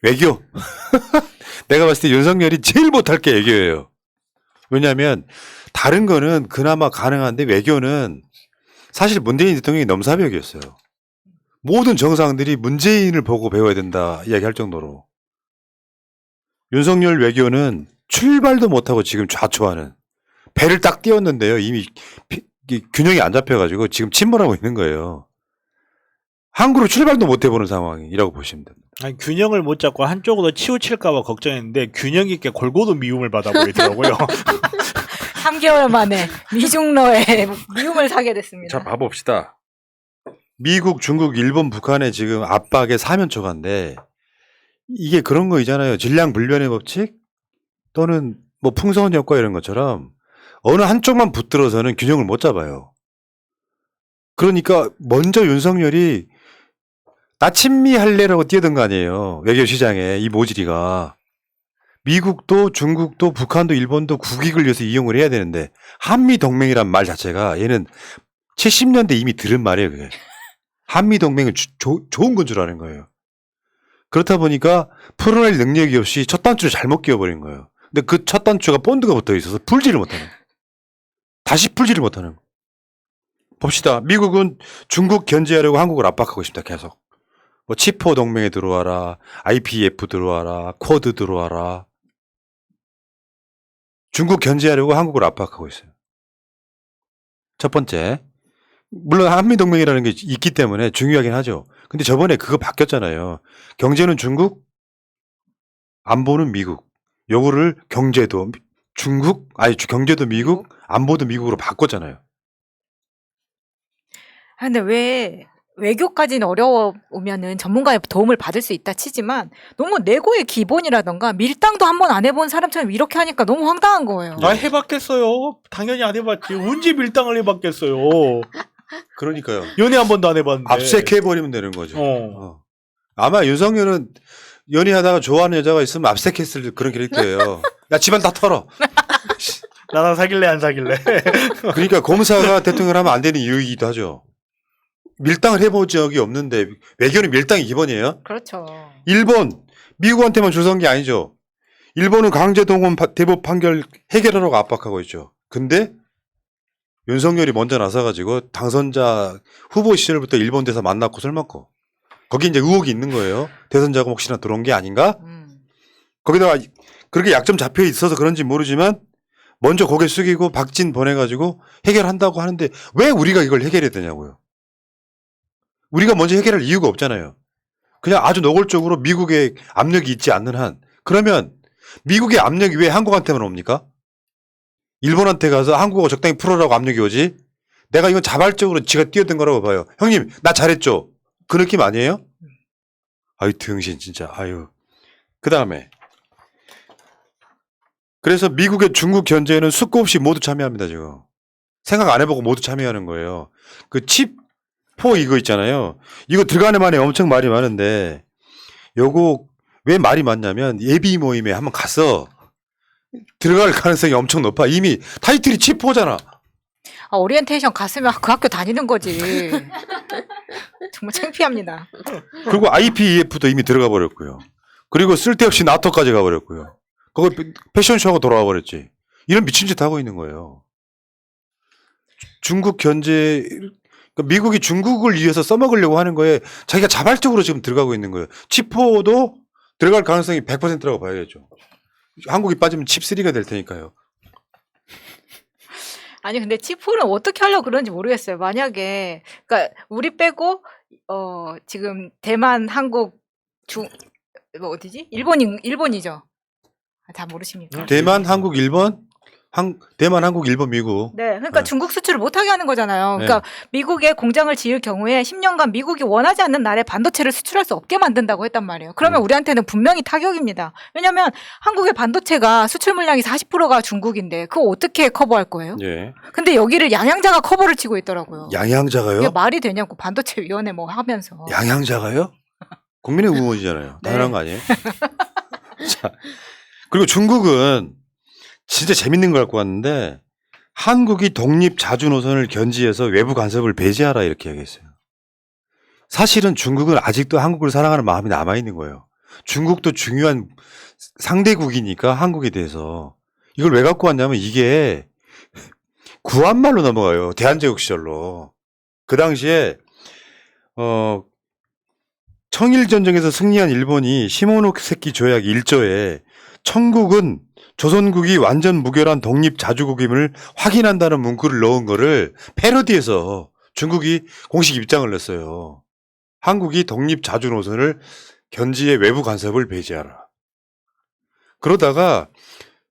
외교. 내가 봤을 때 윤석열이 제일 못할 게 외교예요. 왜냐하면 다른 거는 그나마 가능한데 외교는 사실 문재인 대통령이 넘사벽이었어요. 모든 정상들이 문재인을 보고 배워야 된다 이야기할 정도로. 윤석열 외교는 출발도 못하고 지금 좌초하는. 배를 딱 띄웠는데요. 이미 균형이 안 잡혀가지고 지금 침몰하고 있는 거예요. 항구로 출발도 못 해보는 상황이라고 보시면 됩니다. 아니, 균형을 못 잡고 한쪽으로 치우칠까봐 걱정했는데 균형 있게 골고루 미움을 받아보이더라고요. 3개월 만에 미중러에 미움을 사게 됐습니다. 자, 봐봅시다. 미국, 중국, 일본, 북한의 지금 압박의 사면초가인데 이게 그런 거 있잖아요. 질량불변의 법칙 또는 뭐 풍성한 효과 이런 것처럼 어느 한쪽만 붙들어서는 균형을 못 잡아요. 그러니까 먼저 윤석열이 나 친미할래라고 뛰어든 거 아니에요. 외교시장에 이 모질이가. 미국도 중국도 북한도 일본도 국익을 위해서 이용을 해야 되는데 한미동맹이란 말 자체가 얘는 70년대 이미 들은 말이에요. 그게. 한미동맹은 좋은 건 줄 아는 거예요. 그렇다 보니까 풀어낼 능력이 없이 첫 단추를 잘못 끼워버린 거예요. 근데 그 첫 단추가 본드가 붙어 있어서 풀지를 못하는 거예요. 다시 풀지를 못하는 거예요. 봅시다. 미국은 중국 견제하려고 한국을 압박하고 있습니다. 계속. 뭐 치포 동맹에 들어와라. IPF 들어와라. 쿼드 들어와라. 중국 견제하려고 한국을 압박하고 있어요. 첫 번째. 물론 한미동맹이라는 게 있기 때문에 중요하긴 하죠. 근데 저번에 그거 바뀌었잖아요. 경제는 중국, 안보는 미국. 요거를 경제도 중국, 아니 경제도 미국, 안보도 미국으로 바꿨잖아요. 근데 왜 외교까지는 어려우면은 전문가의 도움을 받을 수 있다 치지만 너무 내고의 기본이라던가 밀당도 한 번 안 해본 사람처럼 이렇게 하니까 너무 황당한 거예요. 아, 해봤겠어요. 당연히 안 해봤지. 언제 밀당을 해봤겠어요. 그러니까요. 연애 한 번도 안 해봤는데. 압색해버리면 되는 거죠. 아마 윤석열은 연애하다가 좋아하는 여자가 있으면 압색했을 그런 캐릭터예요. 야, 집안 다 털어. 나랑 사귈래 안 사귈래. 그러니까 검사가 대통령을 하면 안 되는 이유이기도 하죠. 밀당을 해본 적이 없는데 외교는 밀당이 기본이에요. 그렇죠. 일본, 미국한테만 줄 선 게 아니죠. 일본은 강제동원 대법 판결 해결하라고 압박하고 있죠. 근데 윤석열이 먼저 나서가지고 당선자 후보 시절부터 일본 대사 만났고 술 먹고 거기 이제 의혹이 있는 거예요. 대선 자금 혹시나 들어온 게 아닌가? 거기다가 그렇게 약점 잡혀 있어서 그런지 모르지만 먼저 고개 숙이고 박진 보내가지고 해결한다고 하는데 왜 우리가 이걸 해결해야 되냐고요. 우리가 먼저 해결할 이유가 없잖아요. 그냥 아주 노골적으로 미국의 압력이 있지 않는 한. 그러면 미국의 압력이 왜 한국한테만 옵니까? 일본한테 가서 한국어 적당히 풀어라고 압력이 오지? 내가 이건 자발적으로 지가 뛰어든 거라고 봐요. 형님, 나 잘했죠? 그 느낌 아니에요? 아유, 등신 진짜. 아유. 그 다음에. 그래서 미국의 중국 견제에는 숙고 없이 모두 참여합니다, 지금. 생각 안 해보고 모두 참여하는 거예요. 그 칩4 이거 있잖아요. 이거 들어가는 만에 엄청 말이 많은데, 요거 왜 말이 많냐면 예비 모임에 한번 갔어. 들어갈 가능성이 엄청 높아. 이미 타이틀이 칩4잖아. 아, 오리엔테이션 갔으면 그 학교 다니는 거지. 정말 창피합니다. 그리고 IPEF도 이미 들어가 버렸고요. 그리고 쓸데없이 나토까지 가버렸고요. 거기 패션쇼하고 돌아와 버렸지. 이런 미친 짓 하고 있는 거예요. 중국 견제, 그러니까 미국이 중국을 위해서 써먹으려고 하는 거에 자기가 자발적으로 지금 들어가고 있는 거예요. 칩4도 들어갈 가능성이 100%라고 봐야겠죠. 한국이 빠지면 칩3가 될 테니까요. 아니 근데 칩4는 어떻게 하려고 그런지 모르겠어요. 만약에 그러니까 우리 빼고 지금 대만, 한국, 뭐 어디지? 일본이죠. 아, 다 모르십니까? 대만, 한국, 일본, 대만, 한국, 일본, 미국. 네, 그러니까 네. 중국 수출을 못하게 하는 거잖아요. 그러니까 미국에 공장을 지을 경우에 10년간 미국이 원하지 않는 나라에 반도체를 수출할 수 없게 만든다고 했단 말이에요. 그러면 우리한테는 분명히 타격입니다. 왜냐하면 한국의 반도체가 수출 물량이 40%가 중국인데 그거 어떻게 커버할 거예요? 예. 근데 여기를 양양자가 커버를 치고 있더라고요. 양양자가요? 이게 말이 되냐고 반도체 위원회 뭐 하면서. 양양자가요? 국민의 의원이잖아요. 네. 당연한 거 아니에요? 자, 그리고 중국은 진짜 재밌는 걸 갖고 왔는데 한국이 독립 자주 노선을 견지해서 외부 간섭을 배제하라 이렇게 얘기했어요. 사실은 중국은 아직도 한국을 사랑하는 마음이 남아있는 거예요. 중국도 중요한 상대국이니까 한국에 대해서 이걸 왜 갖고 왔냐면 이게 구한말로 넘어가요. 대한제국 시절로. 그 당시에 청일전쟁에서 승리한 일본이 시모노세키 조약 1조에 청국은 조선국이 완전 무결한 독립 자주국임을 확인한다는 문구를 넣은 거를 패러디해서 중국이 공식 입장을 냈어요. 한국이 독립 자주 노선을 견지의 외부 간섭을 배제하라. 그러다가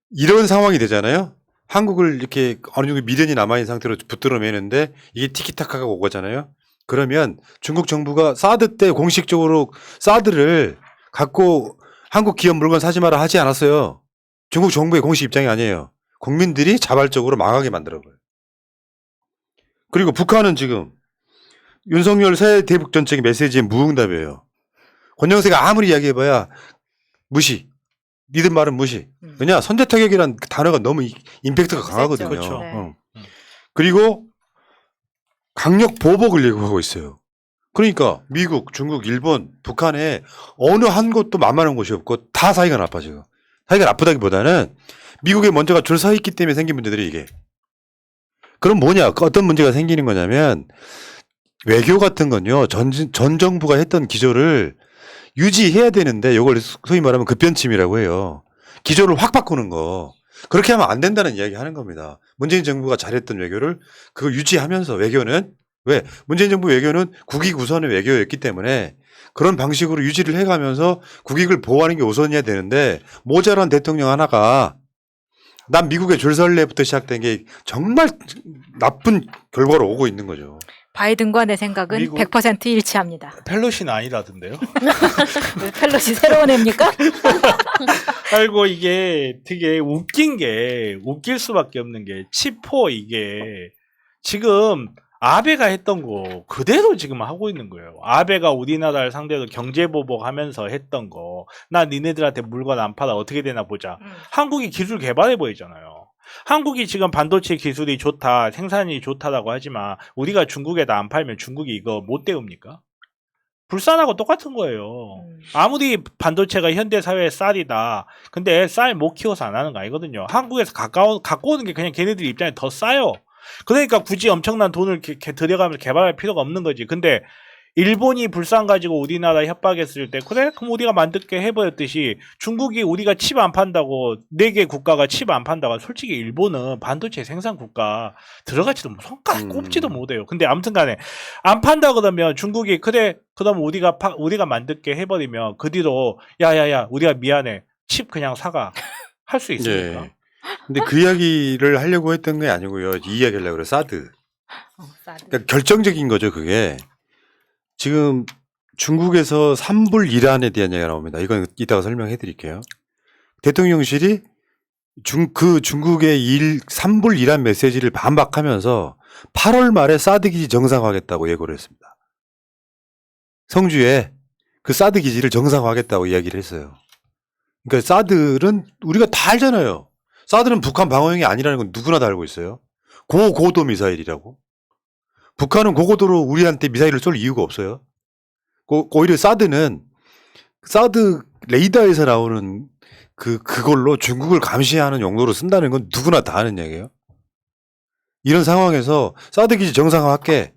이런 상황이 되잖아요. 한국을 이렇게 어느 정도 미련이 남아있는 상태로 붙들어 매는데 이게 티키타카가 오거잖아요. 그러면 중국 정부가 사드 때 공식적으로 사드를 갖고 한국 기업 물건 사지 마라 하지 않았어요. 중국 정부의 공식 입장이 아니에요. 국민들이 자발적으로 망하게 만들어버려요. 그리고 북한은 지금 윤석열 새 대북 정책의 메시지에 무응답이에요. 권영세가 아무리 이야기해봐야 무시. 니들 말은 무시. 왜냐 선제타격이란 그 단어가 너무 임팩트가 강하거든요. 그렇죠. 네. 그리고 강력 보복을 예고하고 있어요. 그러니까 미국, 중국, 일본, 북한에 어느 한 곳도 만만한 곳이 없고 다 사이가 나빠 지금. 사이가 나쁘다기보다는 미국에 먼저가 줄 서 있기 때문에 생긴 문제들이 이게. 그럼 뭐냐? 어떤 문제가 생기는 거냐면 외교 같은 건요. 전 정부가 했던 기조를 유지해야 되는데 이걸 소위 말하면 급변침이라고 해요. 기조를 확 바꾸는 거. 그렇게 하면 안 된다는 이야기 하는 겁니다. 문재인 정부가 잘했던 외교를 그걸 유지하면서 외교는 왜? 문재인 정부 외교는 국익 우선의 외교였기 때문에 그런 방식으로 유지를 해가면서 국익을 보호하는 게 우선이어야 되는데 모자란 대통령 하나가 난 미국의 줄설레부터 시작된 게 정말 나쁜 결과로 오고 있는 거죠. 바이든과 내 생각은 미국- 100% 일치합니다. 펠로시는 아니라던데요. 왜 펠로시 새로운 애입니까? 아이고 이게 되게 웃긴 게 웃길 수밖에 없는 게 치포 이게 지금 아베가 했던 거 그대로 지금 하고 있는 거예요. 아베가 우리나라를 상대로 경제보복하면서 했던 거 나 니네들한테 물건 안 팔아 어떻게 되나 보자. 한국이 기술 개발해 보이잖아요. 한국이 지금 반도체 기술이 좋다, 생산이 좋다라고 하지만 우리가 중국에다 안 팔면 중국이 이거 못 때웁니까? 불산하고 똑같은 거예요. 아무리 반도체가 현대 사회의 쌀이다. 근데 쌀 못 키워서 안 하는 거 아니거든요. 한국에서 갖고 오는 게 그냥 걔네들 입장에 더 싸요. 그러니까 굳이 엄청난 돈을 들여가면서 개발할 필요가 없는 거지. 근데 일본이 불산 가지고 우리나라 협박했을 때 그래? 그럼 우리가 만들게 해버렸듯이 중국이 우리가 칩 안 판다고 4개 국가가 칩 안 판다고 솔직히 일본은 반도체 생산 국가 들어가지도 손가락 꼽지도 못해요. 근데 아무튼 간에 안 판다 그러면 중국이 그래 그럼 우리가 만들게 해버리면 그 뒤로 야야야 우리가 미안해 칩 그냥 사가 할 수 있습니까? 네. 근데 그 이야기를 하려고 했던 게 아니고요. 이 이야기 하려고 그래요. 사드. 그러니까 결정적인 거죠, 그게. 지금 중국에서 산불 이란에 대한 얘기가 나옵니다. 이건 이따가 설명해 드릴게요. 대통령실이 중국의 산불 이란 메시지를 반박하면서 8월 말에 사드 기지 정상화하겠다고 예고를 했습니다. 성주에 그 사드 기지를 정상화하겠다고 이야기를 했어요. 그러니까 사드는 우리가 다 알잖아요. 사드는 북한 방어용이 아니라는 건 누구나 다 알고 있어요. 고고도 미사일이라고. 북한은 고고도로 우리한테 미사일을 쏠 이유가 없어요. 오히려 사드는 사드 레이더에서 나오는 그걸로 중국을 감시하는 용도로 쓴다는 건 누구나 다 아는 얘기예요. 이런 상황에서 사드 기지 정상화할게.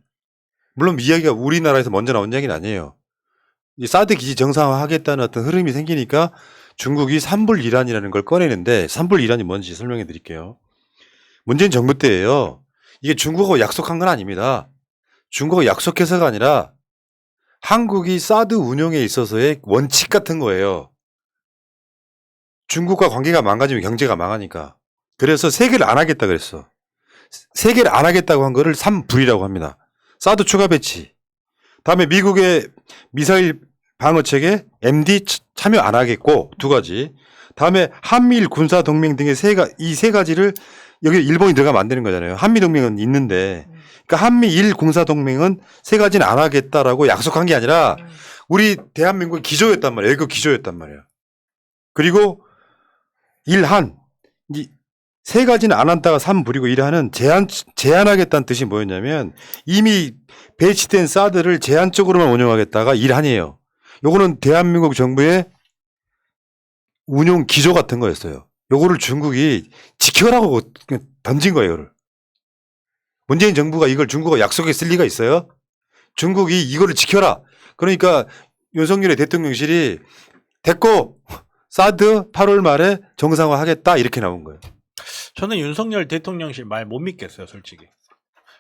물론 이야기가 우리나라에서 먼저 나온 이야기는 아니에요. 이 사드 기지 정상화하겠다는 어떤 흐름이 생기니까 중국이 산불 이란이라는 걸 꺼내는데 산불 이란이 뭔지 설명해 드릴게요. 문재인 정부 때예요. 이게 중국하고 약속한 건 아닙니다. 중국하고 약속해서가 아니라 한국이 사드 운용에 있어서의 원칙 같은 거예요. 중국과 관계가 망가지면 경제가 망하니까. 그래서 세 개를 안 하겠다 그랬어. 세 개를 안 하겠다고 한 거를 3불이라고 합니다. 사드 추가 배치. 다음에 미국의 미사일 방어책에 MD 참여 안 하겠고 2가지. 다음에 한미일 군사 동맹 등의 이 세 가지를 여기 일본이 들어가면 안 되는 거잖아요. 한미 동맹은 있는데. 그러니까 한미일 군사 동맹은 3가지는 안 하겠다라고 약속한 게 아니라 우리 대한민국의 기조였단 말이에요. 외교 기조였단 말이에요. 그리고 일한 이 3가지는 안 한다가 3불이고 일한은 제한하겠다는 뜻이 뭐였냐면 이미 배치된 사드를 제한적으로만 운영하겠다가 일한이에요. 요거는 대한민국 정부의 운용 기조 같은 거였어요. 요거를 중국이 지켜라고 그냥 던진 거예요. 이거를. 문재인 정부가 이걸 중국과 약속에 쓸 리가 있어요? 중국이 이거를 지켜라. 그러니까 윤석열의 대통령실이 됐고 사드 8월 말에 정상화하겠다 이렇게 나온 거예요. 저는 윤석열 대통령실 말 못 믿겠어요, 솔직히.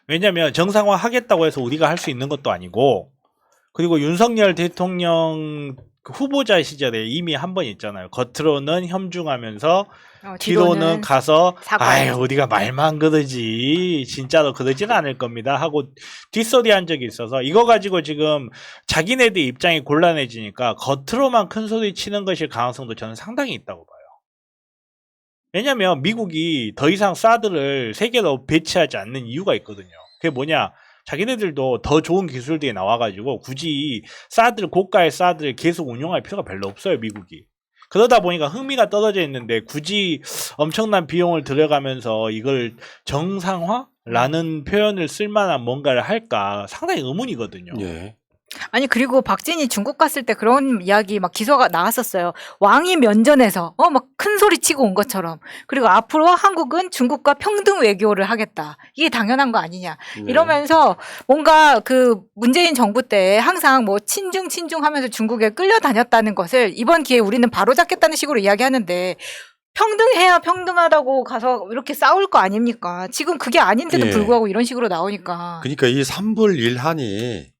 왜냐면 정상화 하겠다고 해서 우리가 할 수 있는 것도 아니고, 그리고 윤석열 대통령 그 후보자 시절에 이미 한 번 있잖아요. 겉으로는 협중하면서 뒤로는 가서 아유 우리가 말만 그러지 진짜로 그러지는 않을 겁니다 하고 뒷소리 한 적이 있어서 이거 가지고 지금 자기네들 입장이 곤란해지니까 겉으로만 큰 소리 치는 것일 가능성도 저는 상당히 있다고 봐요. 왜냐면 미국이 더 이상 사드를 세계로 배치하지 않는 이유가 있거든요. 그게 뭐냐, 자기네들도 더 좋은 기술들이 나와가지고 굳이 사드를, 고가의 사드를 계속 운용할 필요가 별로 없어요, 미국이. 그러다 보니까 흥미가 떨어져 있는데 굳이 엄청난 비용을 들여가면서 이걸 정상화라는 표현을 쓸 만한 뭔가를 할까 상당히 의문이거든요. 예. 아니 그리고 박진희 중국 갔을 때 그런 이야기 막 기사가 나왔었어요. 왕이 면전에서 막 큰 소리 치고 온 것처럼. 그리고 앞으로 한국은 중국과 평등 외교를 하겠다. 이게 당연한 거 아니냐. 이러면서 뭔가 그 문재인 정부 때 항상 뭐 친중 하면서 중국에 끌려다녔다는 것을 이번 기회에 우리는 바로잡겠다는 식으로 이야기하는데 평등해야 평등하다고 가서 이렇게 싸울 거 아닙니까? 지금 그게 아닌데도 예. 불구하고 이런 식으로 나오니까. 그러니까 이 3불 1한이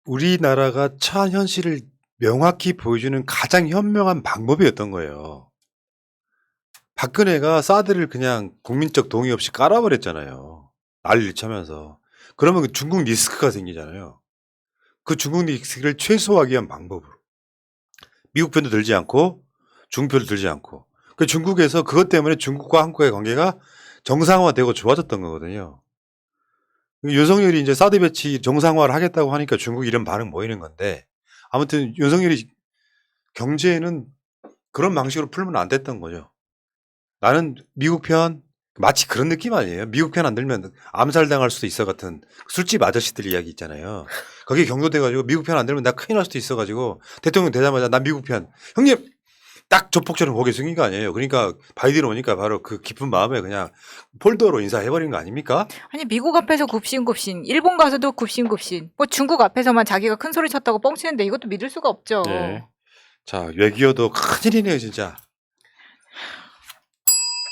우리나라가 처한 현실을 명확히 보여주는 가장 현명한 방법이었던 거예요. 박근혜가 사드를 그냥 국민적 동의 없이 깔아버렸잖아요. 난리를 쳐면서. 그러면 그 중국 리스크가 생기잖아요. 그 중국 리스크를 최소화하기 위한 방법으로. 미국 편도 들지 않고 중국 편도 들지 않고. 그 중국에서 그것 때문에 중국과 한국의 관계가 정상화되고 좋아졌던 거거든요. 윤석열이 이제 사드 배치 정상화를 하겠다고 하니까 중국이 이런 반응 보이는 건데, 아무튼 윤석열이 경제에는 그런 방식으로 풀면 안 됐던 거죠. 나는 미국 편, 마치 그런 느낌 아니에요? 미국 편 안 들면 암살당할 수도 있어 같은 술집 아저씨들 이야기 있잖아요. 거기에 경도돼가지고 미국 편 안 들면 나 큰일 날 수도 있어가지고 대통령 되자마자 난 미국 편. 형님! 딱 조폭처럼 고개 숙인 거 아니에요. 그러니까 바이든 오니까 바로 그 깊은 마음에 그냥 폴더로 인사해버린 거 아닙니까? 아니 미국 앞에서 굽신굽신, 일본 가서도 굽신굽신, 뭐 중국 앞에서만 자기가 큰 소리 쳤다고 뻥치는데 이것도 믿을 수가 없죠. 네. 자, 외교도 큰일이네요, 진짜.